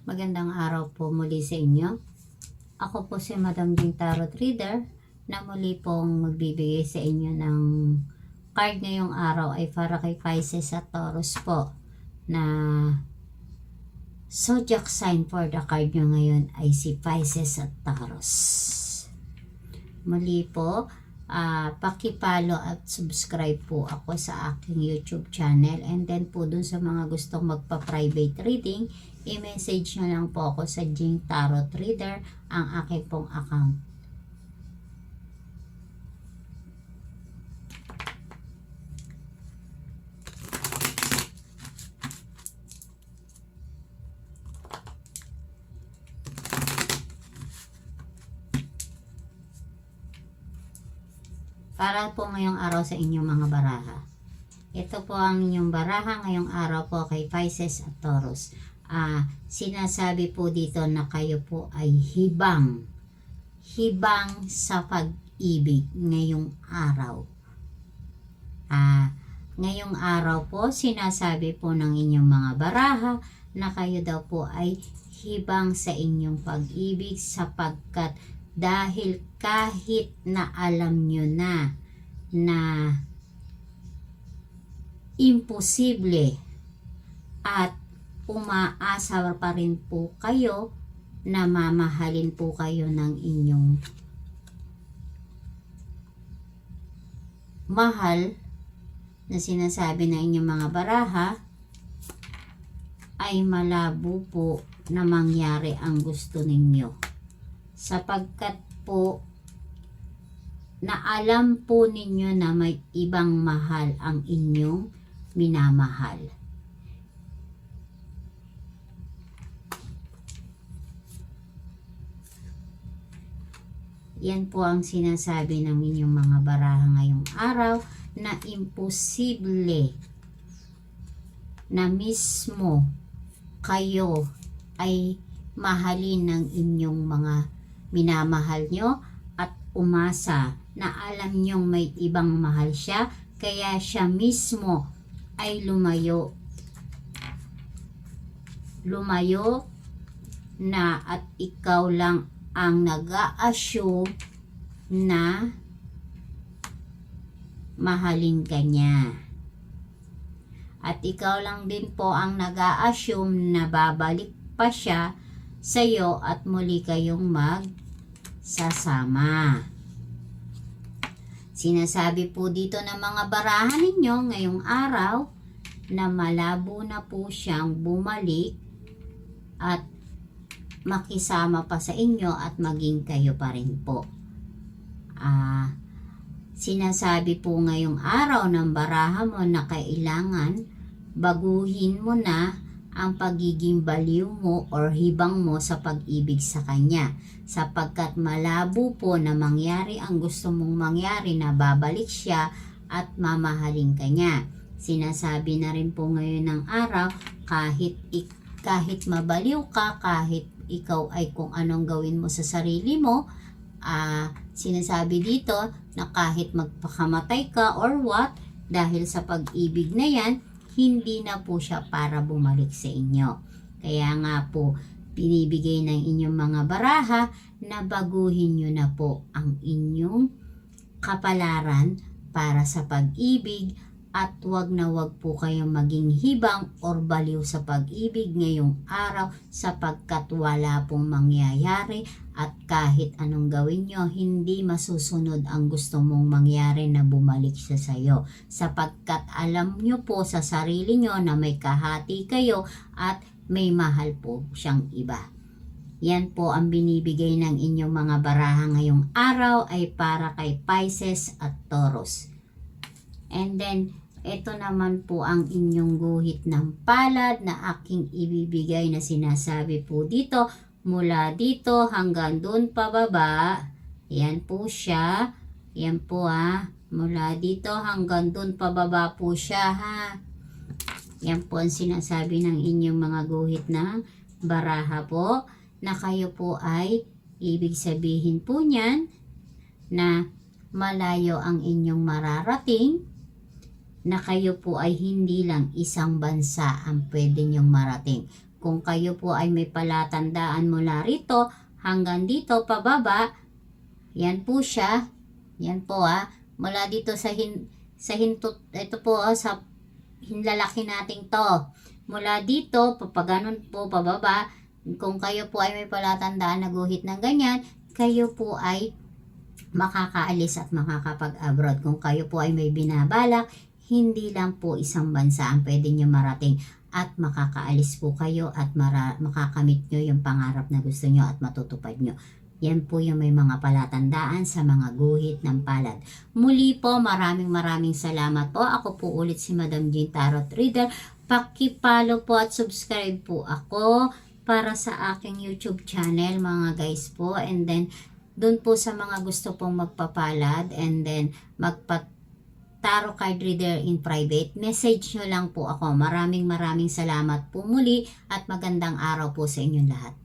Magandang araw po muli sa inyo. Ako po si Madam Jing Tarot Reader na muli pong magbibigay sa inyo ng card ngayong araw ay para kay Pisces at Taurus po na zodiac sign for the card nyo ngayon ay si Pisces at Taurus. Muli po, paki-follow at subscribe po ako sa aking YouTube channel, and then po dun sa mga gustong magpa-private reading, i-message nyo lang po ako sa Jing Tarot Reader, ang aking pong account. Para po ngayong araw sa inyong mga baraha. Ito po ang inyong baraha ngayong araw po kay Pisces at Taurus. Sinasabi po dito na kayo po ay hibang sa pag-ibig ngayong araw. Ngayong araw po sinasabi po ng inyong mga baraha na kayo daw po ay hibang sa inyong pag-ibig, sapagkat dahil kahit na alam nyo na imposible at umaasa pa rin po kayo na mamahalin po kayo ng inyong mahal na sinasabi ng inyong mga baraha, ay malabo po na mangyari ang gusto ninyo. Sapagkat po na alam po ninyo na may ibang mahal ang inyong minamahal. Yan po ang sinasabi ng inyong mga baraha ngayong araw, na imposible na mismo kayo ay mahalin ng inyong mga minamahal nyo at umasa na alam nyong may ibang mahal siya, kaya siya mismo ay lumayo na at ikaw lang ang nag-a-assume na mahalin ka niya. At ikaw lang din po ang nag-a-assume na babalik pa siya sa'yo at muli kayong magsasama. Sinasabi po dito ng mga barahan ninyo ngayong araw na malabo na po siyang bumalik at makisama pa sa inyo at maging kayo pa rin po. Sinasabi po ngayong araw ng baraha mo na kailangan baguhin mo na ang pagiging baliw mo or hibang mo sa pag-ibig sa kanya, sapagkat malabo po na mangyari ang gusto mong mangyari, na babalik siya at mamahalin ka niya. Sinasabi na rin po ngayon ng araw, kahit mabaliw ka, kahit ikaw ay kung anong gawin mo sa sarili mo, sinasabi dito na kahit magpakamatay ka or what, dahil sa pag-ibig na yan, hindi na po siya para bumalik sa inyo. Kaya nga po, binibigay ng inyong mga baraha na baguhin nyo na po ang inyong kapalaran para sa pag-ibig, at wag na wag po kayong maging hibang or baliw sa pag-ibig ngayong araw, sapagkat wala pong mangyayari at kahit anong gawin nyo, hindi masusunod ang gusto mong mangyari na bumalik siya sa'yo, sapagkat alam nyo po sa sarili nyo na may kahati kayo at may mahal po siyang iba. Yan po ang binibigay ng inyong mga baraha ngayong araw ay para kay Pisces at Taurus. And then, ito naman po ang inyong guhit ng palad na aking ibibigay, na sinasabi po dito, mula dito hanggang doon pababa. Yan po siya. Yan po mula dito hanggang doon pababa po siya Yan po ang sinasabi ng inyong mga guhit ng baraha po, na kayo po ay, ibig sabihin po niyan, na malayo ang inyong mararating, na kayo po ay hindi lang isang bansa ang pwede nyong marating, Kung kayo po ay may palatandaan mula rito hanggang dito pababa, yan po siya. Yan po mula dito sa hintot, ito po sa hinlalaki nating to. Mula dito, papaganon po pababa. Kung kayo po ay may palatandaan na guhit ng ganyan, kayo po ay makakaalis at makakapag-abroad. Kung kayo po ay may binabalak, hindi lang po isang bansa ang pwede nyo marating at makakaalis po kayo at makakamit nyo yung pangarap na gusto nyo at matutupad nyo. Yan po yung may mga palatandaan sa mga guhit ng palad. Muli po, maraming salamat po. Ako po ulit si Madam Jean Tarot Reader. Paki-follow po at subscribe po ako para sa aking YouTube channel mga guys po. And then, dun po sa mga gusto pong magpapalad and then tarot card reader in private, message nyo lang po ako. Maraming salamat po muli at magandang araw po sa inyong lahat.